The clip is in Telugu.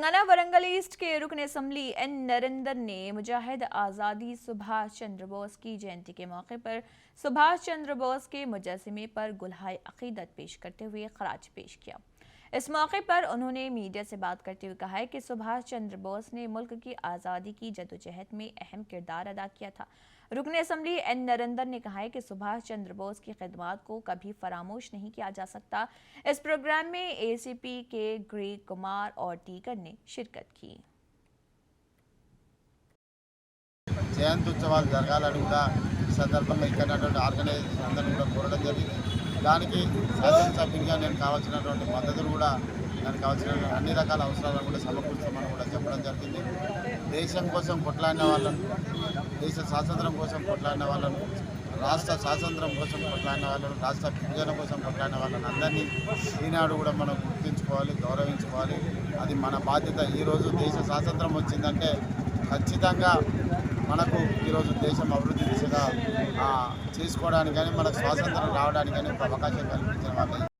तेलंगाना वरंगल ईस्ट के रुकन असम्बली एन नरेंद्र ने मुजाहिद आज़ादी सुभाष चंद्र बोस की जयंती के मौके पर सुभाष चंद्र बोस के मुजस्समे पर गुलहाए अकीदत पेश करते हुए खराज पेश किया। इस मौके पर उन्होंने मीडिया से बात करते हुए कहा है कि सुभाष चंद्र बोस ने मुल्क की आज़ादी की जदोजहद में अहम किरदार अदा किया था। रुकन असम्बली एन नरेंद्र ने कहा है कि सुभाष चंद्र बोस की खिदमत को कभी फरामोश नहीं किया जा सकता। इस प्रोग्राम में एसीपी के ग्रेग कुमार और टीकर ने शिरकत की। జయంతి ఉత్సవాలు జరగాలని కూడా ఈ సందర్భంగా ఇక్కడ ఆర్గనైజేషన్ అందరినీ కూడా కోరడం జరిగింది. దానికి శాసనసభ్యునిగా నేను కావాల్సినటువంటి మద్దతును కూడా దానికి కావాల్సిన అన్ని రకాల అవసరాలను కూడా సమకూర్చమని కూడా చెప్పడం జరిగింది. దేశం కోసం కొట్లాడిన వాళ్ళను, దేశ స్వాతంత్రం కోసం కొట్లాడిన వాళ్ళను, రాష్ట్ర స్వాతంత్రం కోసం కొట్లాడిన వాళ్ళను, రాష్ట్ర విభజన కోసం కొట్లాడిన వాళ్ళని అందరినీ ఈనాడు కూడా మనం గుర్తించుకోవాలి, గౌరవించుకోవాలి. అది మన బాధ్యత. ఈరోజు దేశ స్వాతంత్రం వచ్చిందంటే ఖచ్చితంగా మనకు ఈరోజు దేశం అభివృద్ధి దిశగా చేసుకోవడానికి కానీ మనకు స్వాతంత్రం రావడానికి కానీ అవకాశం కల్పించిన వాళ్ళు